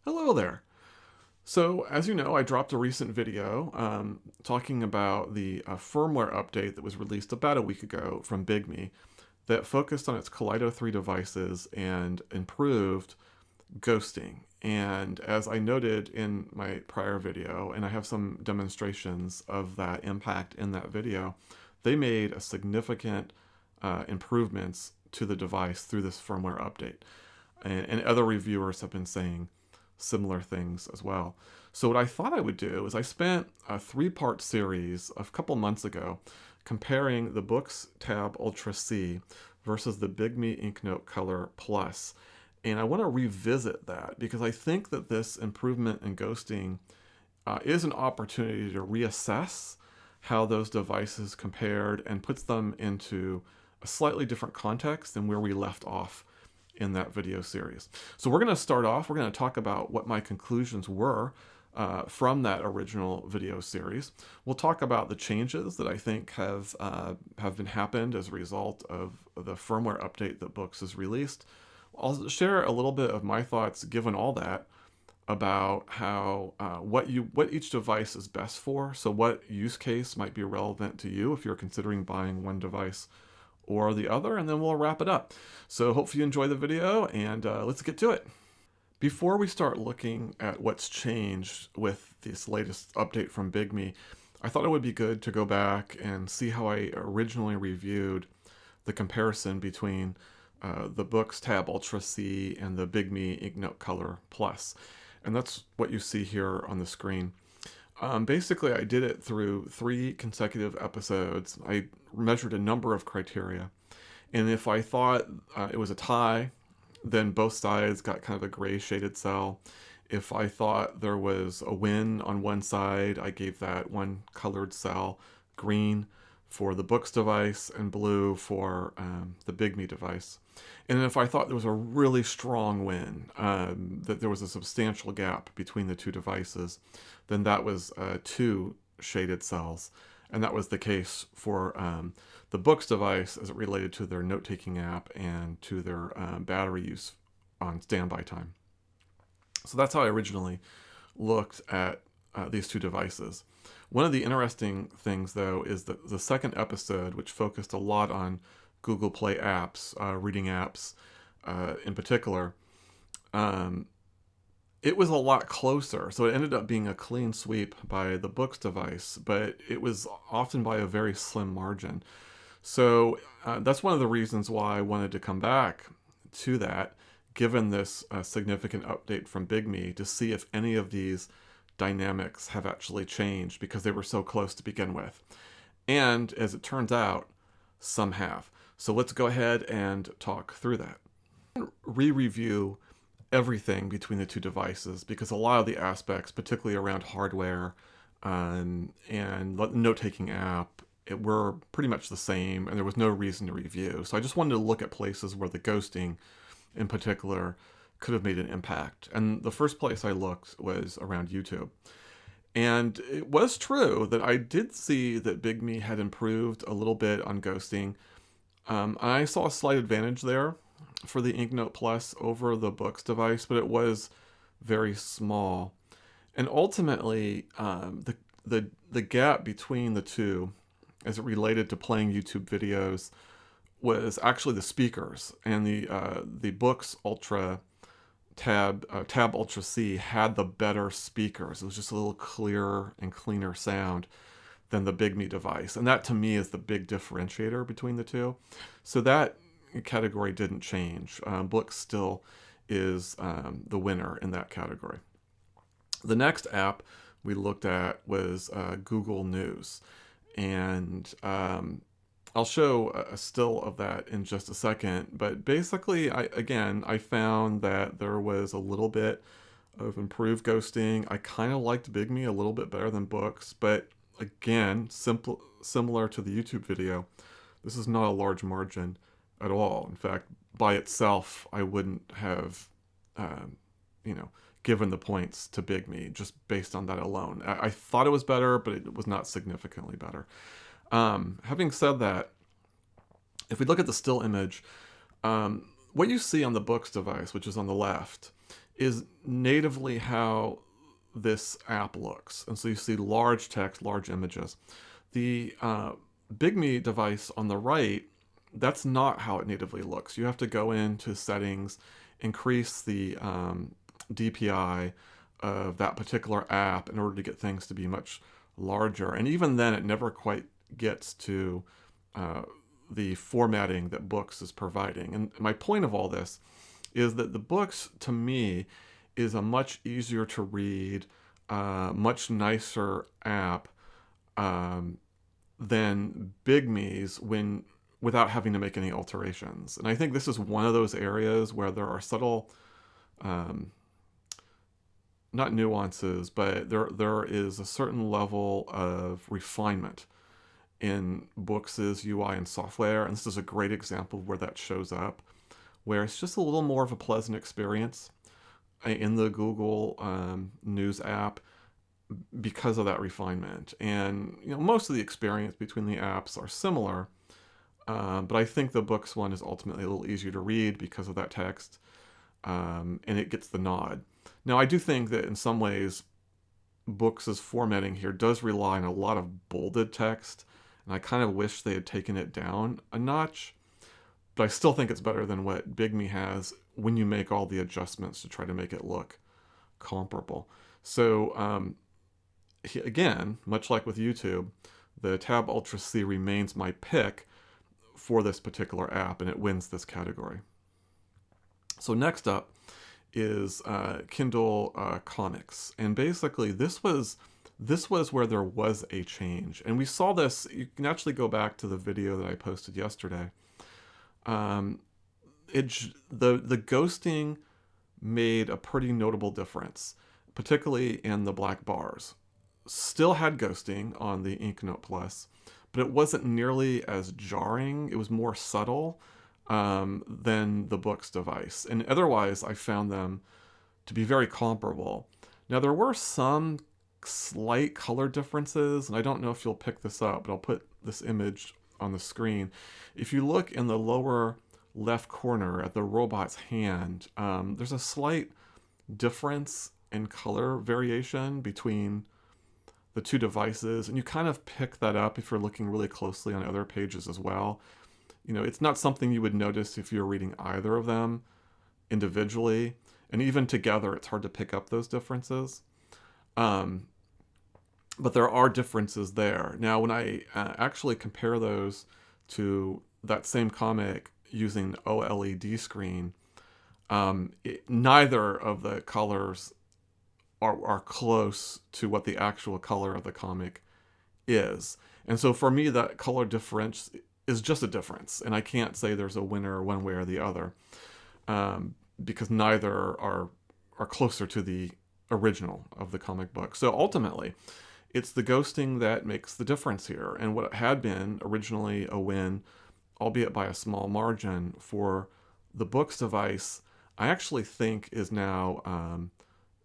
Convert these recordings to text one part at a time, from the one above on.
Hello there. So, as you know, I dropped a recent video talking about the firmware update that was released about a week ago from Bigme that focused on its Kaleido 3 devices and improved ghosting. And as I noted in my prior video, and I have some demonstrations of that impact in that video, they made a significant improvements to the device through this firmware update. And other reviewers have been saying similar things as well. So what I thought I would do is I spent a 3-part series a couple months ago comparing the Boox Tab Ultra C versus the Bigme Inknote Color Plus. And I want to revisit that because I think that this improvement in ghosting is an opportunity to reassess how those devices compared and puts them into a slightly different context than where we left off in that video series. So we're going to start off, we're going to talk about what my conclusions were from that original video series. We'll talk about the changes that I think have been happened as a result of the firmware update that Boox has released. I'll share a little bit of my thoughts, given all that, about how what each device is best for. So what use case might be relevant to you if you're considering buying one device or the other, and then we'll wrap it up. So hopefully you enjoy the video, and let's get to it. Before we start looking at what's changed with this latest update from Bigme, I thought it would be good to go back and see how I originally reviewed the comparison between the Boox Tab Ultra C and the Bigme Inknote Color Plus. And that's what you see here on the screen. Basically, I did it through 3 consecutive episodes. I measured a number of criteria. And if I thought it was a tie, then both sides got kind of a gray shaded cell. If I thought there was a win on one side, I gave that one colored cell green for the Boox device and blue for the Bigme device. And if I thought there was a really strong win, that there was a substantial gap between the two devices, then that was 2 shaded cells. And that was the case for the Boox device as it related to their note-taking app and to their battery use on standby time. So that's how I originally looked at these 2 devices. One of the interesting things, though, is that the second episode, which focused a lot on Google Play apps, reading apps in particular, it was a lot closer. So it ended up being a clean sweep by the Boox device, but it was often by a very slim margin. So that's one of the reasons why I wanted to come back to that, given this significant update from Bigme, to see if any of these dynamics have actually changed because they were so close to begin with. And as it turns out, some have. So let's go ahead and talk through that. Re-review everything between the 2 devices because a lot of the aspects, particularly around hardware and the note-taking app, were pretty much the same, and there was no reason to review. So I just wanted to look at places where the ghosting in particular could have made an impact. And the first place I looked was around YouTube. And it was true that I did see that Bigme had improved a little bit on ghosting. I saw a slight advantage there for the Inknote Plus over the Boox device, but it was very small. And ultimately, the gap between the 2, as it related to playing YouTube videos, was actually the speakers. And the Boox Ultra Tab Ultra C had the better speakers. It was just a little clearer and cleaner sound than the Bigme device. And that, to me, is the big differentiator between the 2. So that category didn't change. Boox still is the winner in that category. The next app we looked at was Google News. And I'll show a still of that in just a second. But basically, I found that there was a little bit of improved ghosting. I kind of liked Bigme a little bit better than Boox. But again, similar to the YouTube video, this is not a large margin at all. In fact, by itself, I wouldn't have, given the points to Bigme just based on that alone. I thought it was better, but it was not significantly better. Having said that, if we look at the still image, what you see on the Boox device, which is on the left, is natively how this app looks. And so you see large text, large images. The Bigme device on the right, that's not how it natively looks. You have to go into settings, increase the DPI of that particular app in order to get things to be much larger. And even then, it never quite gets to the formatting that Boox is providing. And my point of all this is that the Boox, to me, is a much easier to read, much nicer app than Bigme's without having to make any alterations. And I think this is one of those areas where there are subtle, not nuances, but there is a certain level of refinement in Boox's UI and software. And this is a great example of where that shows up, where it's just a little more of a pleasant experience in the Google News app because of that refinement. And most of the experience between the apps are similar, but I think the Boox one is ultimately a little easier to read because of that text, and it gets the nod. Now, I do think that in some ways, Boox's formatting here does rely on a lot of bolded text, and I kind of wish they had taken it down a notch, but I still think it's better than what Bigme has when you make all the adjustments to try to make it look comparable. So again, much like with YouTube, the Tab Ultra C remains my pick for this particular app, and it wins this category. So next up is Kindle Comics, and basically this was where there was a change, and we saw this. You can actually go back to the video that I posted yesterday. The ghosting made a pretty notable difference, particularly in the black bars. Still had ghosting on the Inknote Plus, but it wasn't nearly as jarring. It was more subtle than the Boox device. And otherwise, I found them to be very comparable. Now, there were some slight color differences, and I don't know if you'll pick this up, but I'll put this image on the screen. If you look in the lower left corner at the robot's hand, there's a slight difference in color variation between the two devices, and you kind of pick that up if you're looking really closely on other pages as well. It's not something you would notice if you're reading either of them individually, and even together it's hard to pick up those differences. But there are differences there. Now, when I actually compare those to that same comic using OLED screen, neither of the colors are close to what the actual color of the comic is. And so for me, that color difference is just a difference, and I can't say there's a winner one way or the other, because neither are closer to the original of the comic book. So ultimately, it's the ghosting that makes the difference here. And what had been originally a win, albeit by a small margin, for the Boox device, I actually think is now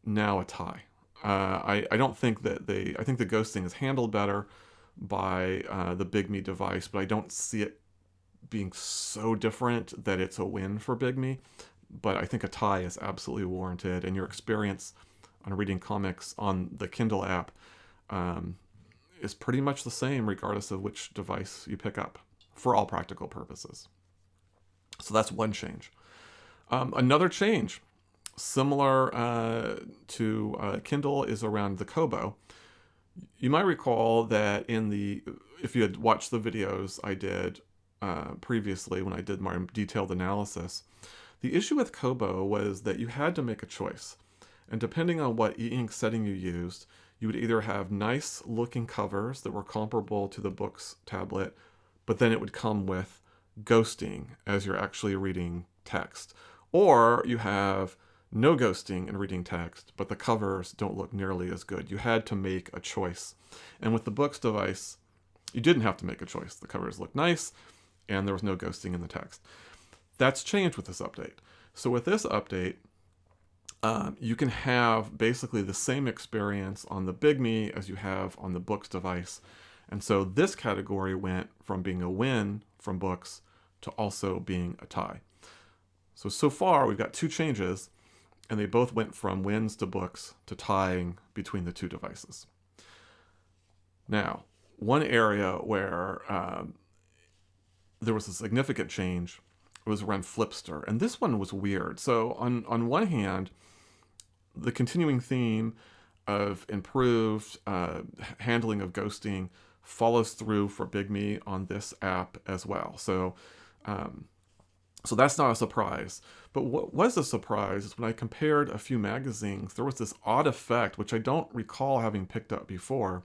a tie. I don't think that I think the ghosting is handled better by the Bigme device, but I don't see it being so different that it's a win for Bigme. But I think a tie is absolutely warranted, and your experience on reading comics on the Kindle app is pretty much the same regardless of which device you pick up, for all practical purposes. So that's one change. Another change, similar to Kindle, is around the Kobo. You might recall that if you had watched the videos I did previously when I did my detailed analysis, the issue with Kobo was that you had to make a choice. And depending on what e-ink setting you used, you would either have nice looking covers that were comparable to the Boox tablet, but then it would come with ghosting as you're actually reading text. Or you have no ghosting in reading text, but the covers don't look nearly as good. You had to make a choice. And with the Boox device, you didn't have to make a choice. The covers looked nice, and there was no ghosting in the text. That's changed with this update. So with this update, you can have basically the same experience on the Bigme as you have on the Boox device. And so this category went from being a win from Boox to also being a tie. So far we've got two changes, and they both went from wins to Boox to tying between the two devices. Now, one area where there was a significant change was around Flipster, and this one was weird. So on one hand, the continuing theme of improved handling of ghosting follows through for Bigme on this app as well. So that's not a surprise. But what was a surprise is when I compared a few magazines, there was this odd effect, which I don't recall having picked up before,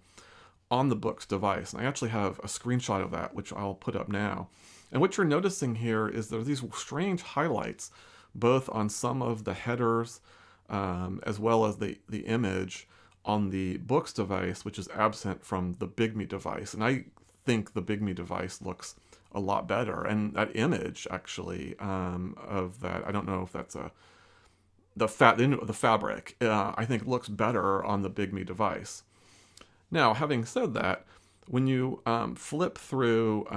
on the Boox device. And I actually have a screenshot of that, which I'll put up now. And what you're noticing here is there are these strange highlights, both on some of the headers as well as the image on the Boox device, which is absent from the Bigme device. And I think the Bigme device looks a lot better. And that image, actually, of that, I don't know if that's the fabric, I think looks better on the Bigme device. Now, having said that, when you flip through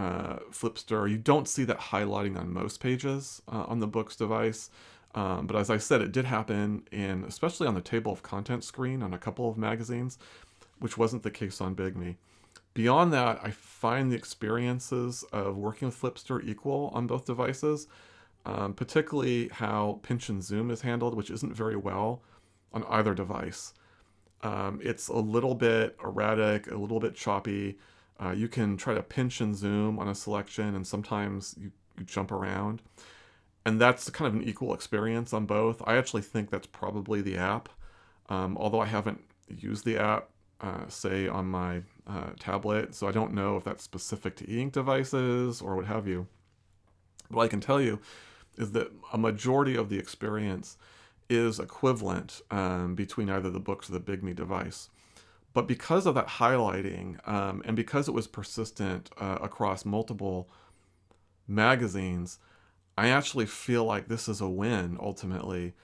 Flipster, you don't see that highlighting on most pages on the Boox device. But as I said, it did happen especially on the table of contents screen on a couple of magazines, which wasn't the case on Bigme. Beyond that, I find the experiences of working with Flipster equal on both devices, particularly how pinch and zoom is handled, which isn't very well on either device. It's a little bit erratic, a little bit choppy. You can try to pinch and zoom on a selection, and sometimes you jump around. And that's kind of an equal experience on both. I actually think that's probably the app, although I haven't used the app, say, on my tablet, so I don't know if that's specific to e-ink devices or what have you. What I can tell you is that a majority of the experience is equivalent between either the Boox or the Bigme device. But because of that highlighting, and because it was persistent across multiple magazines, I actually feel like this is a win, ultimately,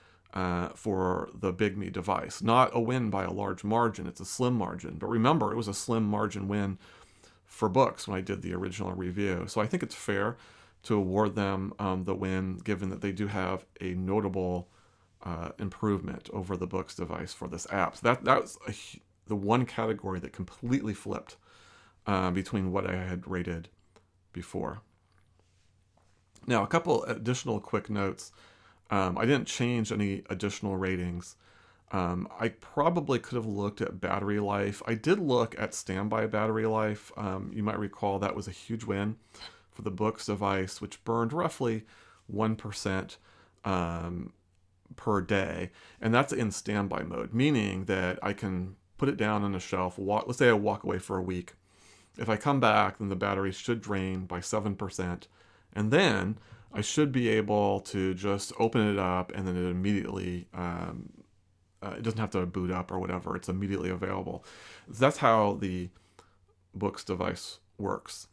for the Bigme device. Not a win by a large margin, it's a slim margin. But remember, it was a slim margin win for Boox when I did the original review. So I think it's fair to award them the win, given that they do have a notable improvement over the Boox device for this app. So that was the one category that completely flipped between what I had rated before. Now, a couple additional quick notes. I didn't change any additional ratings. I probably could have looked at battery life. I did look at standby battery life. You might recall that was a huge win for the Boox device, which burned roughly 1% per day. And that's in standby mode, meaning that I can put it down on a shelf. Let's say I walk away for a week. If I come back, then the battery should drain by 7%. And then I should be able to just open it up, and then it immediately, it doesn't have to boot up or whatever. It's immediately available. That's how the Boox device works.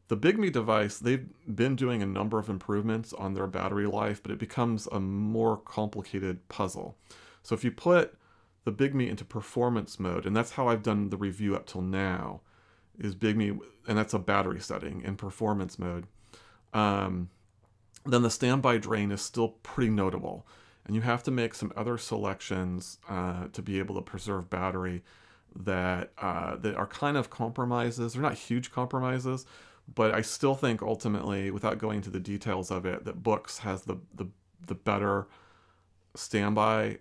The Bigme device, they've been doing a number of improvements on their battery life, but it becomes a more complicated puzzle. So if you put the Bigme into performance mode, and that's how I've done the review up till now, is Bigme, and that's a battery setting in performance mode, then the standby drain is still pretty notable. And you have to make some other selections to be able to preserve battery that are kind of compromises. They're not huge compromises, but I still think ultimately, without going into the details of it, that Boox has the better standby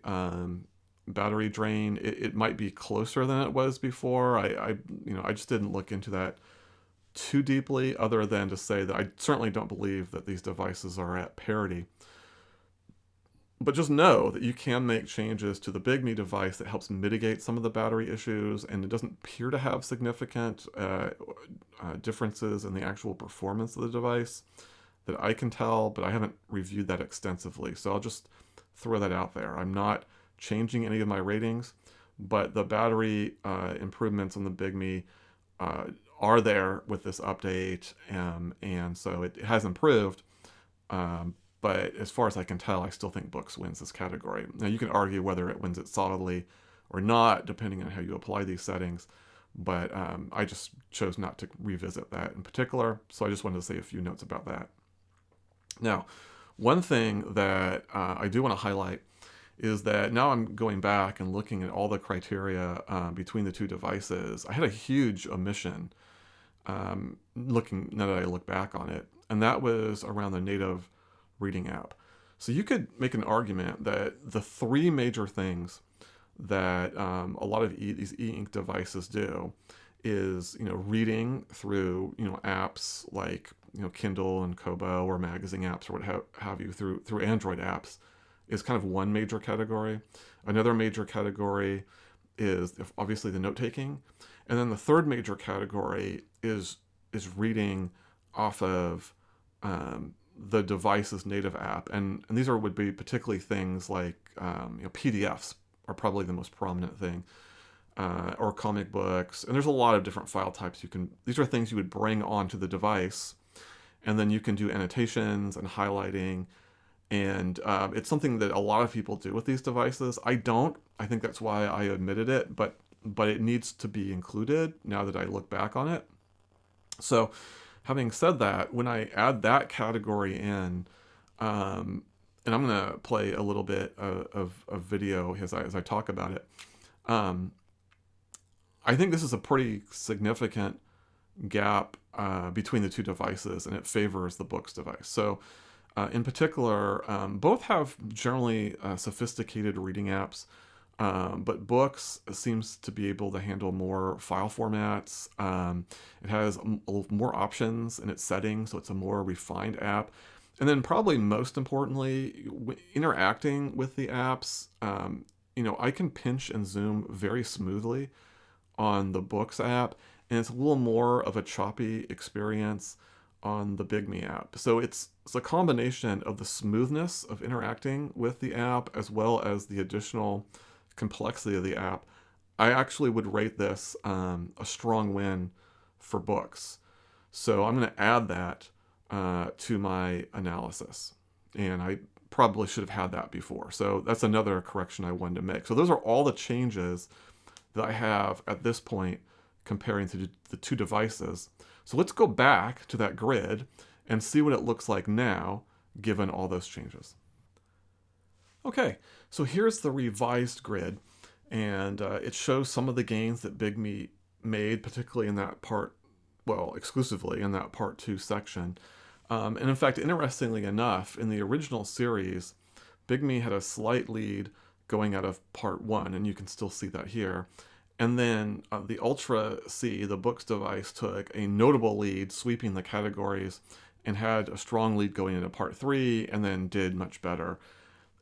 battery drain. It might be closer than it was before. I just didn't look into that too deeply, other than to say that I certainly don't believe that these devices are at parity. But just know that you can make changes to the Bigme device that helps mitigate some of the battery issues, and it doesn't appear to have significant differences in the actual performance of the device that I can tell, but I haven't reviewed that extensively. So I'll just throw that out there. I'm not changing any of my ratings, but the battery improvements on the Bigme are there with this update, and so it has improved. But as far as I can tell, I still think Boox wins this category. Now, you can argue whether it wins it solidly or not, depending on how you apply these settings. But I just chose not to revisit that in particular, so I just wanted to say a few notes about that. Now, one thing that I do want to highlight is that now I'm going back and looking at all the criteria between the two devices. I had a huge omission looking now that I look back on it, and that was around the native reading app. So you could make an argument that the three major things that a lot of these e-ink devices do is, reading through, apps like, Kindle and Kobo or magazine apps or what have you through Android apps is kind of one major category. Another major category is obviously the note taking, and then the third major category is reading off of the device's native app, and these would be particularly things like PDFs are probably the most prominent thing, or comic books, and there's a lot of different file types you can. These are things you would bring onto the device, and then you can do annotations and highlighting, and it's something that a lot of people do with these devices. I don't. I think that's why I omitted it, but it needs to be included now that I look back on it. So, having said that, when I add that category in, and I'm going to play a little bit of video as I talk about it, I think this is a pretty significant gap between the two devices, and it favors the Boox device. So, in particular, both have generally sophisticated reading apps, but Boox seems to be able to handle more file formats. It has more options in its settings, so it's a more refined app. And then probably most importantly, interacting with the apps, I can pinch and zoom very smoothly on the Boox app, and it's a little more of a choppy experience on the Bigme app. So it's a combination of the smoothness of interacting with the app as well as the additional complexity of the app. I actually would rate this a strong win for Boox. So I'm going to add that to my analysis. And I probably should have had that before. So that's another correction I wanted to make. So those are all the changes that I have at this point comparing to the two devices. So let's go back to that grid and see what it looks like now, given all those changes. Okay, so here's the revised grid, and it shows some of the gains that Bigme made, particularly in that part, well, exclusively in that part 2 section. And in fact, interestingly enough, in the original series, Bigme had a slight lead going out of part 1, and you can still see that here. And then the Ultra C, the Boox device, took a notable lead, sweeping the categories, and had a strong lead going into part 3, and then did much better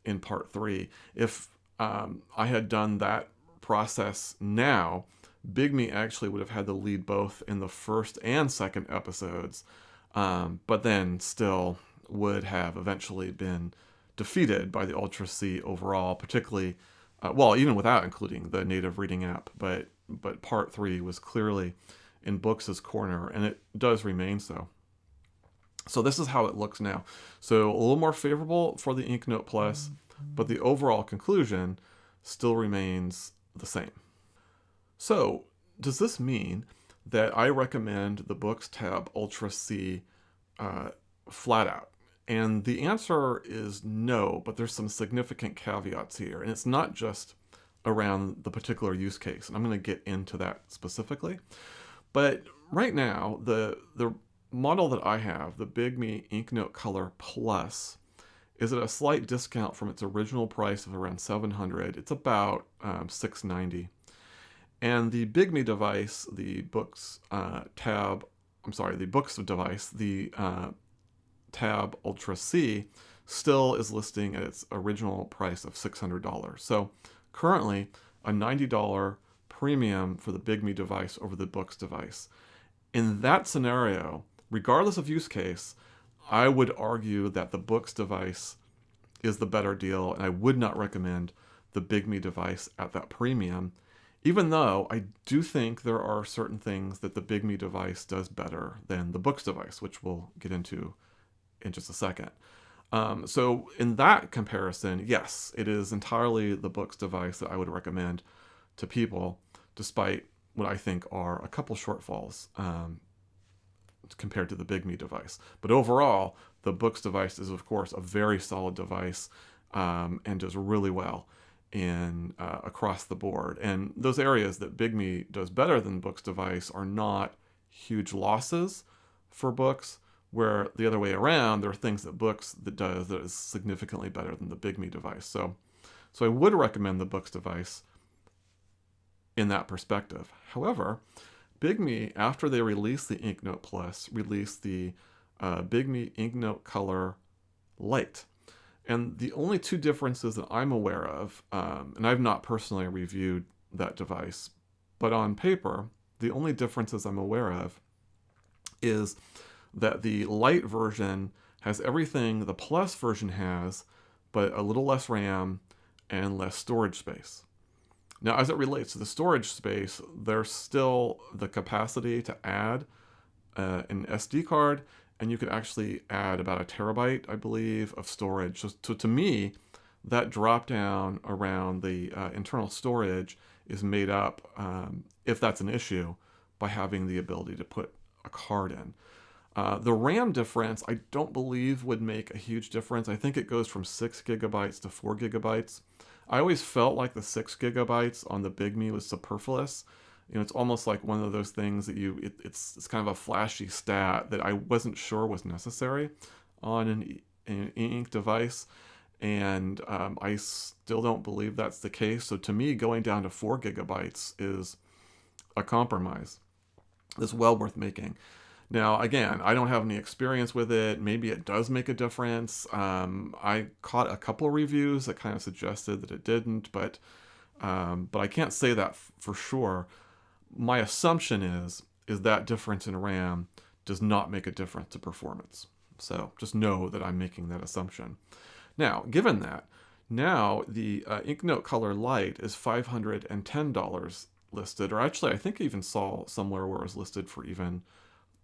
in part 3. If I had done that process now, Bigme actually would have had the lead both in the first and second episodes, but then still would have eventually been defeated by the Ultra C overall, particularly, even without including the native reading app. But part 3 was clearly in Boox's corner, and it does remain so. So this is how it looks now. So a little more favorable for the Inknote Plus, but the overall conclusion still remains the same. So does this mean that I recommend the Boox tab Ultra C flat out? And the answer is no, but there's some significant caveats here. And it's not just around the particular use case. And I'm going to get into that specifically. But right now, the model that I have, the Bigme Inknote Color Plus, is at a slight discount from its original price of around $700. It's about $690. And the Bigme device, the Boox the Boox device, the Tab Ultra C, still is listing at its original price of $600. So currently a $90 premium for the Bigme device over the Boox device. In that scenario, regardless of use case, I would argue that the Boox device is the better deal, and I would not recommend the Bigme device at that premium, even though I do think there are certain things that the Bigme device does better than the Boox device, which we'll get into in just a second. So in that comparison, yes, it is entirely the Boox device that I would recommend to people, despite what I think are a couple shortfalls compared to the Bigme device. But overall, the Boox device is, of course, a very solid device, and does really well in across the board. And those areas that Bigme does better than Boox device are not huge losses for Boox, where the other way around, there are things that Boox that does that is significantly better than the Bigme device. So I would recommend the Boox device in that perspective. However, Bigme, after they released the Inknote Plus, released the Bigme Inknote Color Light. And the only two differences that I'm aware of, and I've not personally reviewed that device, but on paper, the only differences I'm aware of is that the light version has everything the Plus version has, but a little less RAM and less storage space. Now, as it relates to the storage space, there's still the capacity to add an SD card, and you could actually add about a terabyte, I believe, of storage. So to me, that drop down around the internal storage is made up, if that's an issue, by having the ability to put a card in. The RAM difference, I don't believe would make a huge difference. I think it goes from 6 gigabytes to 4 gigabytes. I always felt like the 6 gigabytes on the Bigme was superfluous. You know, it's almost like one of those things that it's kind of a flashy stat that I wasn't sure was necessary on an ink device. And I still don't believe that's the case. So to me, going down to 4 gigabytes is a compromise. It's well worth making. Now, again, I don't have any experience with it. Maybe it does make a difference. I caught a couple of reviews that kind of suggested that it didn't, but I can't say that for sure. My assumption is that difference in RAM does not make a difference to performance. So just know that I'm making that assumption. Now, given that, now the Inknote Color Light is $510 listed, or actually I think I even saw somewhere where it was listed for even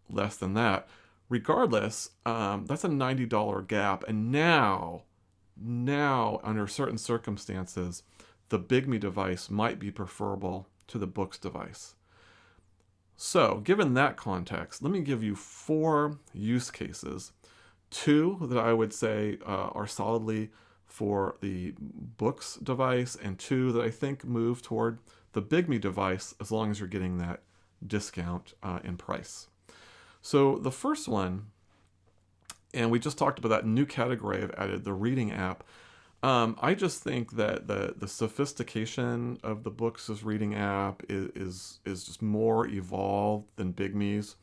less than that. Regardless, that's a $90 gap, and now under certain circumstances, the Bigme device might be preferable to the Boox device. So, given that context, let me give you 4 use cases. 2 that I would say are solidly for the Boox device, and 2 that I think move toward the Bigme device as long as you're getting that discount in price. So the first one, and we just talked about that new category I've added, the reading app. I just think that the sophistication of the Boox's reading app is just more evolved than Bigme's,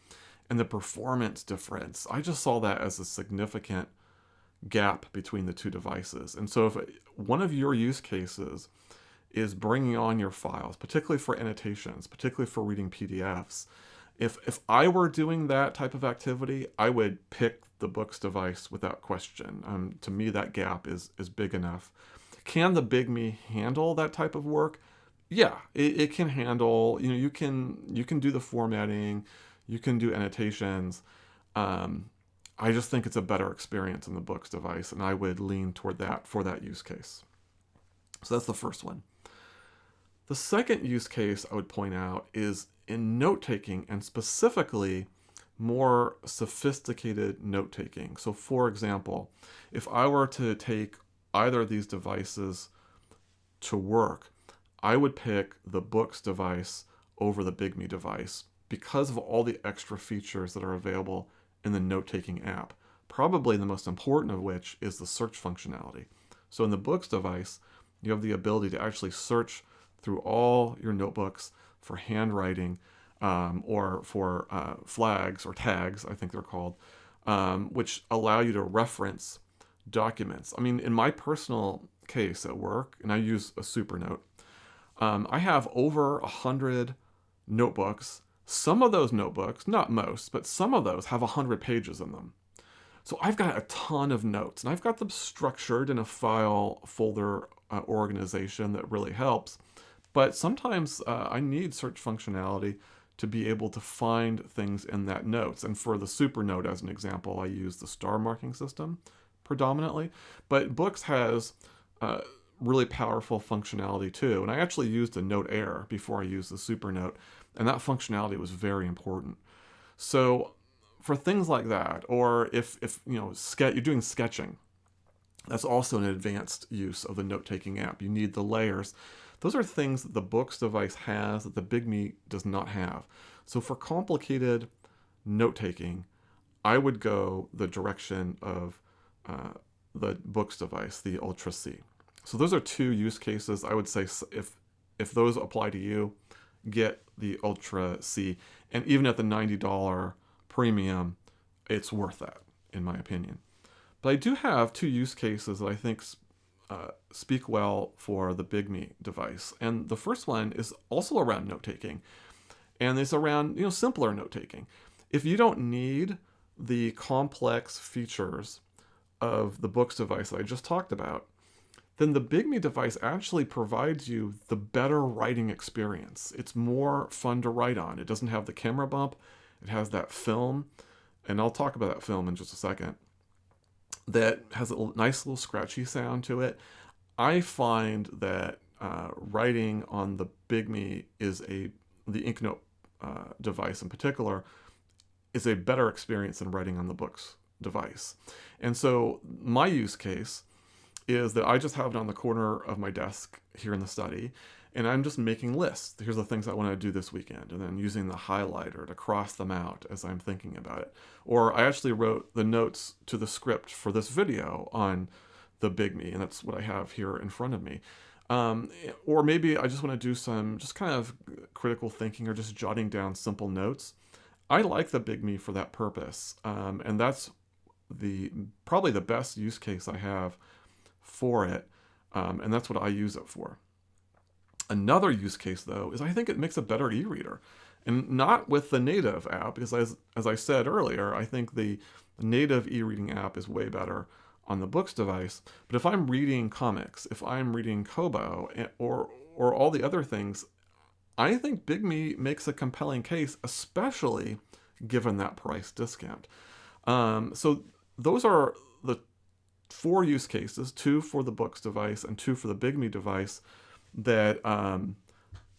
and the performance difference, I just saw that as a significant gap between the two devices. And so if one of your use cases is bringing on your files, particularly for annotations, particularly for reading PDFs, if I were doing that type of activity, I would pick the Boox device without question. To me, that gap is big enough. Can the Bigme handle that type of work? Yeah, it can handle. You know, you can do the formatting, you can do annotations. I just think it's a better experience in the Boox device, and I would lean toward that for that use case. So that's the first one. The second use case I would point out is in note-taking, and specifically more sophisticated note-taking. So for example, if I were to take either of these devices to work, I would pick the Boox device over the Bigme device because of all the extra features that are available in the note-taking app. Probably the most important of which is the search functionality. So in the Boox device, you have the ability to actually search through all your notebooks for handwriting or for flags or tags, I think they're called, which allow you to reference documents. I mean, in my personal case at work, and I use a Supernote, I have over 100 notebooks. Some of those notebooks, not most, but some of those have 100 pages in them. So I've got a ton of notes, and I've got them structured in a file folder organization that really helps. But sometimes I need search functionality to be able to find things in that notes. And for the Supernote, as an example, I use the star marking system predominantly. But Boox has really powerful functionality too. And I actually used a Note Air before I used the Supernote, and that functionality was very important. So for things like that, or if you know, you're doing sketching, That's also an advanced use of the note-taking app. You need the layers. Those are things that the Boox device has that the Bigme does not have. So for complicated note-taking, I would go the direction of the Boox device, the Ultra C. So those are two use cases. I would say if those apply to you, get the Ultra C. And even at the $90 premium, it's worth that, in my opinion. But I do have two use cases that I think speak well for the Bigme device. And the first one is also around note-taking. And it's around, simpler note-taking. If you don't need the complex features of the Boox device that I just talked about, then the Bigme device actually provides you the better writing experience. It's more fun to write on. It doesn't have the camera bump. It has that film, and I'll talk about that film in just a second, that has a nice little scratchy sound to it. I find that writing on the Bigme the Inknote device in particular, is a better experience than writing on the Boox device. And so my use case is that I just have it on the corner of my desk here in the study, and I'm just making lists. Here's the things I want to do this weekend, and then using the highlighter to cross them out as I'm thinking about it. Or I actually wrote the notes to the script for this video on the Bigme, and that's what I have here in front of me. Or maybe I just want to do some just kind of critical thinking or just jotting down simple notes. I like the Bigme for that purpose, and that's probably the best use case I have for it, and that's what I use it for. Another use case, though, is I think it makes a better e-reader, and not with the native app, because as I said earlier, I think the native e-reading app is way better on the Boox device. But if I'm reading comics, if I'm reading Kobo, or all the other things, I think Bigme makes a compelling case, especially given that price discount. So those are the 4 use cases, 2 for the Boox device and 2 for the Bigme device, that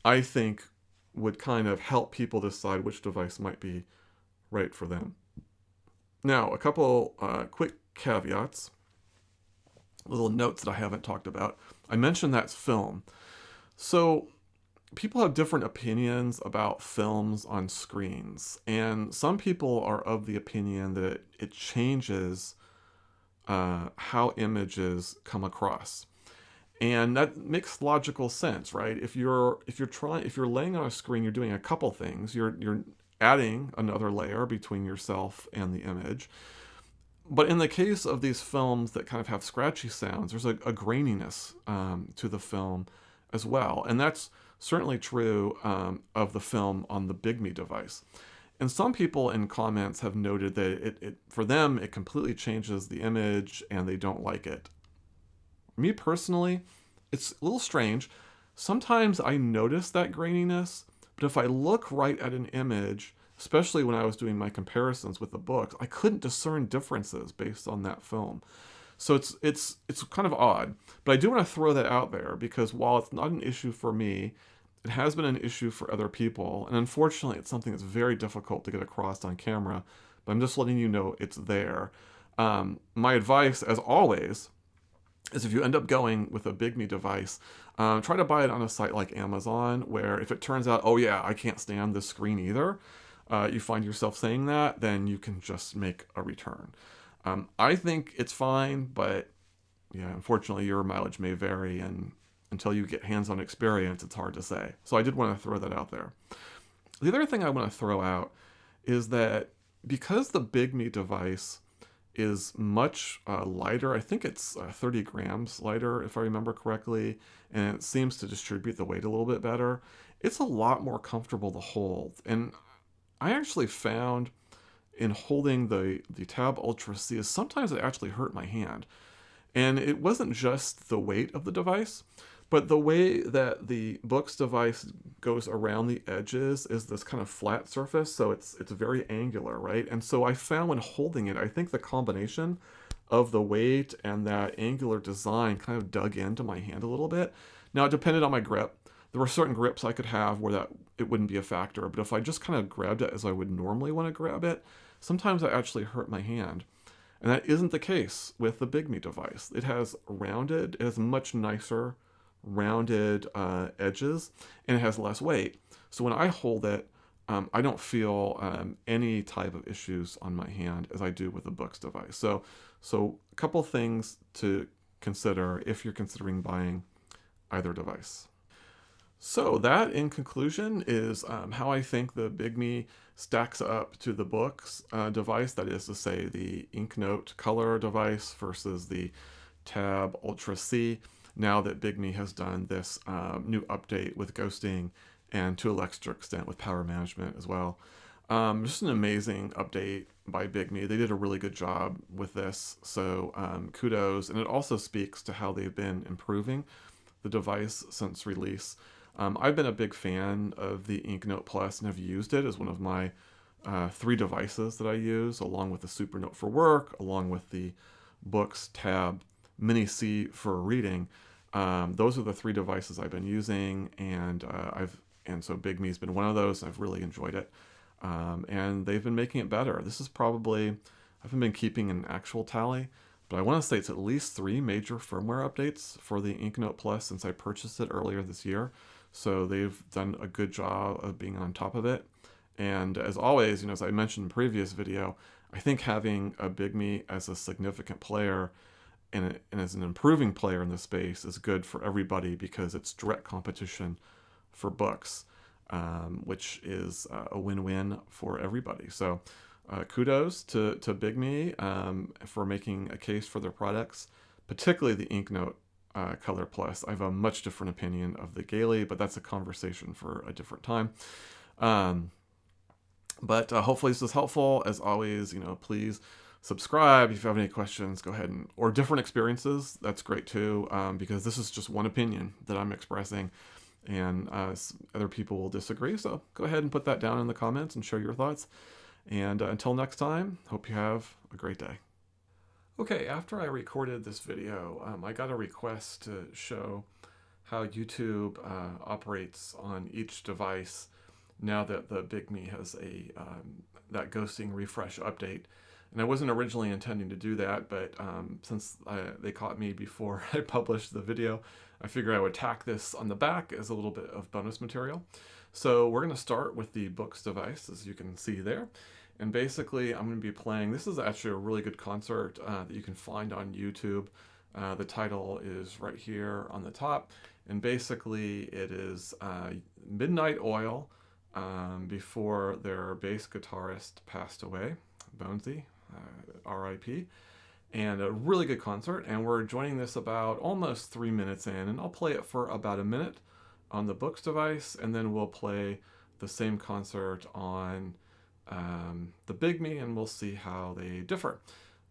I think would kind of help people decide which device might be right for them. Now, a couple quick caveats, little notes that I haven't talked about. I mentioned that's film. So people have different opinions about films on screens, and some people are of the opinion that it changes how images come across, and that makes logical sense, right? If you're laying on a screen, you're doing a couple things. You're adding another layer between yourself and the image. But in the case of these films that kind of have scratchy sounds, there's a graininess to the film as well, and that's certainly true of the film on the Bigme device. And some people in comments have noted that for them, it completely changes the image and they don't like it. Me personally, it's a little strange. Sometimes I notice that graininess, but if I look right at an image, especially when I was doing my comparisons with the Boox, I couldn't discern differences based on that film. So it's kind of odd. But I do want to throw that out there, because while it's not an issue for me, it has been an issue for other people, and unfortunately it's something that's very difficult to get across on camera, but I'm just letting you know it's there. My advice, as always, is if you end up going with a Bigme device, try to buy it on a site like Amazon, where if it turns out, oh yeah, I can't stand this screen either, you find yourself saying that, then you can just make a return. I think it's fine, but yeah, unfortunately your mileage may vary, and until you get hands-on experience, it's hard to say. So I did want to throw that out there. The other thing I want to throw out is that because the Bigme device is much lighter, I think it's 30 grams lighter, if I remember correctly, and it seems to distribute the weight a little bit better, it's a lot more comfortable to hold. And I actually found in holding the Tab Ultra C is sometimes it actually hurt my hand. And it wasn't just the weight of the device, but the way that the Boox device goes around the edges is this kind of flat surface, so it's very angular, right? And so I found when holding it, I think the combination of the weight and that angular design kind of dug into my hand a little bit. Now, it depended on my grip. There were certain grips I could have where it wouldn't be a factor, but if I just kind of grabbed it as I would normally want to grab it, sometimes it actually hurt my hand. And that isn't the case with the Bigme device. It has much nicer rounded edges, and it has less weight. So when I hold it, I don't feel any type of issues on my hand as I do with the Boox device. So a couple things to consider if you're considering buying either device. So that, in conclusion, is how I think the Bigme stacks up to the Boox device. That is to say, the Inknote color device versus the Tab Ultra C. Now that Bigme has done this new update with ghosting and to a lesser extent with power management as well. Just an amazing update by Bigme. They did a really good job with this. So kudos. And it also speaks to how they've been improving the device since release. I've been a big fan of the Inknote Plus and have used it as one of my 3 devices that I use, along with the Supernote for work, along with the Boox Tab Mini C for reading. Those are the 3 devices I've been using, and so Bigme's been one of those, and I've really enjoyed it. And they've been making it better. This is probably, I haven't been keeping an actual tally, but I want to say it's at least 3 major firmware updates for the Inknote Plus since I purchased it earlier this year. So they've done a good job of being on top of it. And as always, as I mentioned in the previous video, I think having a Bigme as a significant player and as an improving player in this space is good for everybody because it's direct competition for Boox, which is a win-win for everybody. So kudos to Bigme for making a case for their products, particularly the Inknote Color Plus. I have a much different opinion of the Gaily, but that's a conversation for a different time. But hopefully this was helpful. As always, please subscribe. If you have any questions, go ahead or different experiences, that's great too, because this is just one opinion that I'm expressing, and other people will disagree. So go ahead and put that down in the comments and share your thoughts. And until next time, hope you have a great day. Okay, after I recorded this video, I got a request to show how YouTube operates on each device now that the Bigme has that ghosting refresh update. And I wasn't originally intending to do that, but since they caught me before I published the video, I figured I would tack this on the back as a little bit of bonus material. So we're going to start with the Boox device, as you can see there. And basically, I'm going to be playing, this is actually a really good concert that you can find on YouTube. The title is right here on the top. And basically, it is Midnight Oil before their bass guitarist passed away, Bonesy, R.I.P. And a really good concert. And we're joining this about almost 3 minutes in. And I'll play it for about a minute on the Boox device. And then we'll play the same concert on the Bigme, and we'll see how they differ.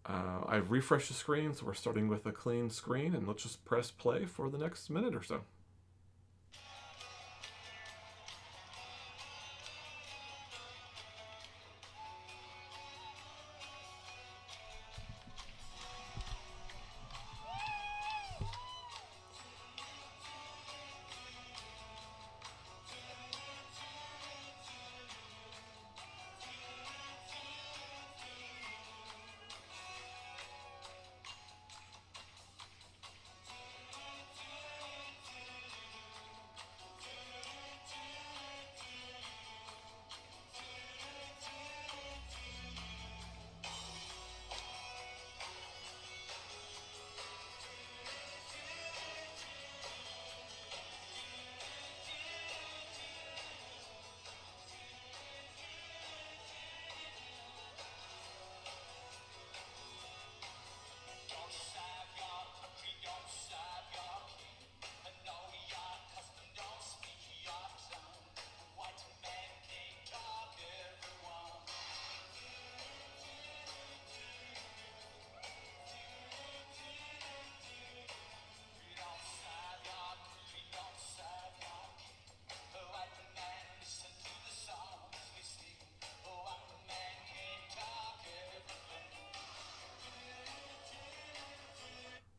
I've refreshed the screen, so we're starting with a clean screen, and let's just press play for the next minute or so.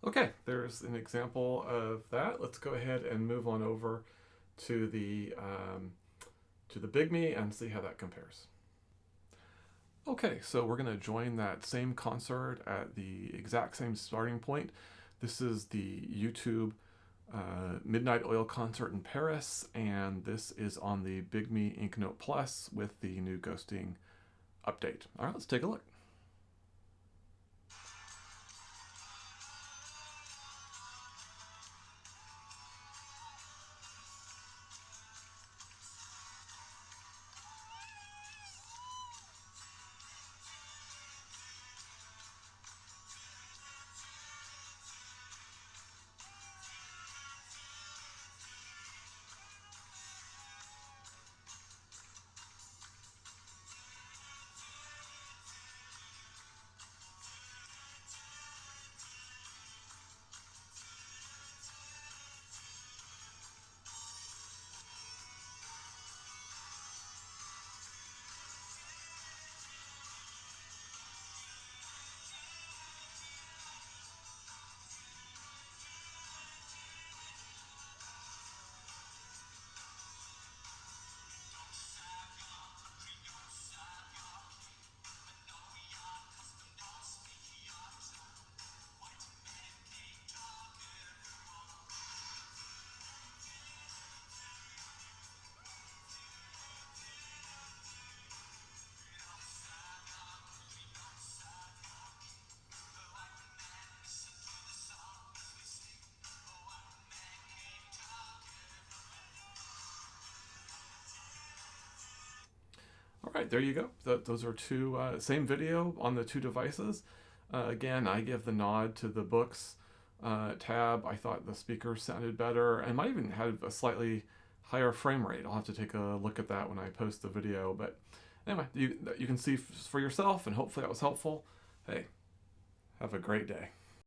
Okay, there's an example of that. Let's go ahead and move on over to the Bigme and see how that compares. Okay, so we're going to join that same concert at the exact same starting point. This is the YouTube Midnight Oil concert in Paris, and this is on the Bigme Inknote Plus with the new ghosting update. All right, let's take a look. All right, there you go. Those are two same video on the two devices. Again, I give the nod to the Boox tab. I thought the speakers sounded better and might even have a slightly higher frame rate. I'll have to take a look at that when I post the video. But anyway, you can see for yourself, and hopefully that was helpful. Hey, have a great day.